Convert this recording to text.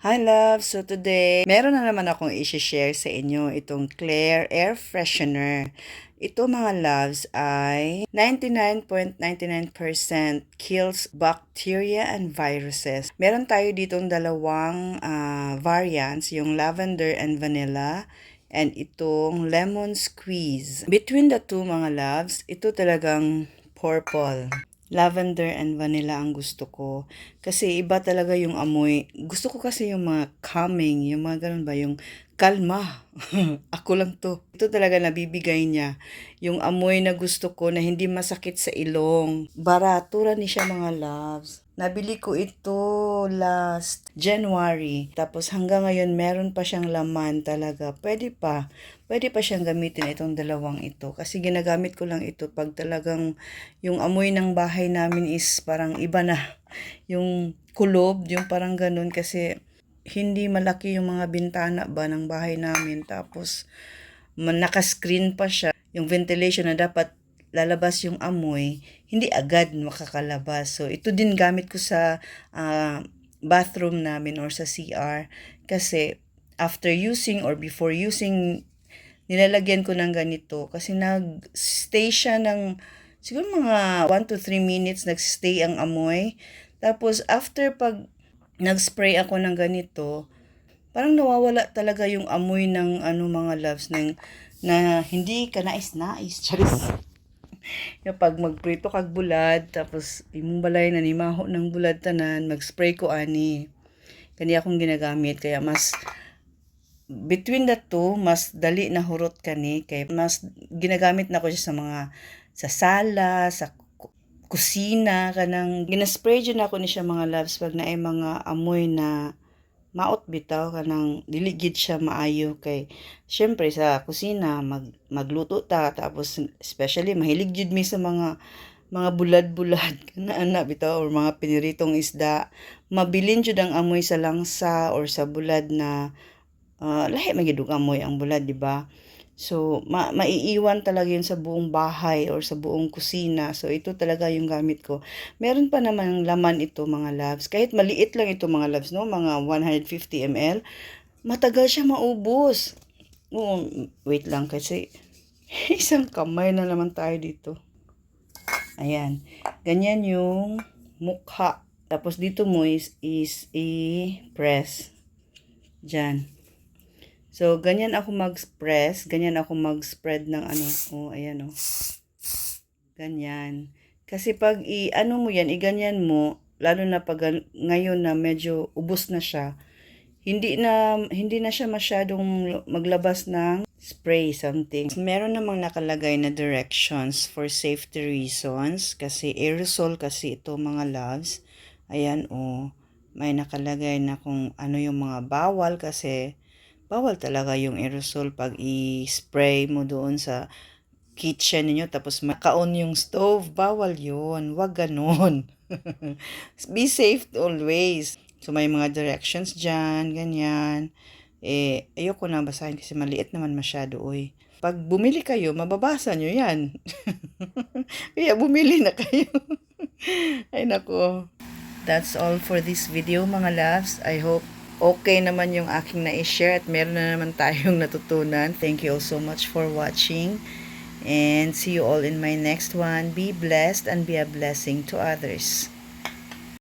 Hi love! So today, meron na naman akong i-share sa inyo itong Claire Air Freshener. Ito mga loves ay 99.99% kills bacteria and viruses. Meron tayo ditong dalawang variants, yung lavender and vanilla and itong lemon squeeze. Between the two mga loves, ito talagang purple. Lavender and vanilla ang gusto ko. Kasi iba talaga yung amoy. Gusto ko kasi yung mga calming, yung mga ganun ba, yung kalma. Ako lang to. Ito talaga nabibigay niya. Yung amoy na gusto ko na hindi masakit sa ilong. Baratura ni siya mga loves. Nabili ko ito last January. Tapos hanggang ngayon meron pa siyang laman talaga. Pwede pa siyang gamitin itong dalawang ito. Kasi ginagamit ko lang ito pag talagang yung amoy ng bahay namin is parang iba na. Yung kulob, yung parang ganun kasi hindi malaki yung mga bintana ba ng bahay namin. Tapos naka-screen pa siya. Yung ventilation na dapat lalabas yung amoy, hindi agad makakalabas. So, ito din gamit ko sa bathroom namin or sa CR. Kasi, after using or before using, nilalagyan ko ng ganito. Kasi nag-stay siya ng, siguro mga 1 to 3 minutes, nag-stay ang amoy. Tapos, after pag nag-spray ako ng ganito, parang nawawala talaga yung amoy ng mga loves na hindi ka nais-nais. Charis. Yung pag magprito kag bulad, tapos imong balay na ni maho ng bulad tanan, mag-spray ko ani. Kani akong ginagamit, kaya mas between the two, mas dali na hurot kani, kay mas ginagamit na ko siya sa mga sa sala, sa kusina, kanang ginaspray dyan ako ni siya mga loves pag naay mga amoy na maot bitaw kanang dili gid siya maayo kay syempre sa kusina magluto ta tapos especially mahilig jud mi sa mga bulad-bulad kana ana bitaw or mga piniritong isda, mabilin jud ang amoy sa langsa or sa bulad na lahi man gid amoy ang bulad, di ba? So, maiiwan talaga yun sa buong bahay or sa buong kusina. So, ito talaga yung gamit ko. Meron pa naman laman ito mga loves. Kahit maliit lang ito mga loves, no? Mga 150 ml. Matagal siya maubos. Oo, wait lang kasi isang kamay na naman tayo dito. Ayan. Ganyan yung mukha. Tapos dito mo is i-press. Diyan. So, ganyan ako mag-press, ganyan ako mag-spread ng ayan ganyan. Kasi pag mo yan, iganyan mo, lalo na pag ngayon na medyo ubos na siya, hindi na siya masyadong maglabas ng spray something. Meron namang nakalagay na directions for safety reasons, kasi aerosol kasi ito mga loves. Ayan may nakalagay na kung ano yung mga bawal kasi bawal talaga yung aerosol pag i-spray mo doon sa kitchen ninyo tapos makaon yung stove. Bawal yun. Wag ganon. Be safe always. So may mga directions dyan, ganyan. Ayoko na basahin kasi maliit naman masyado, oy. Pag bumili kayo, mababasa nyo yan. Kaya bumili na kayo. Ay nako. That's all for this video mga loves. I hope okay naman yung aking na-share at meron na naman tayong natutunan. Thank you all so much for watching. And see you all in my next one. Be blessed and be a blessing to others.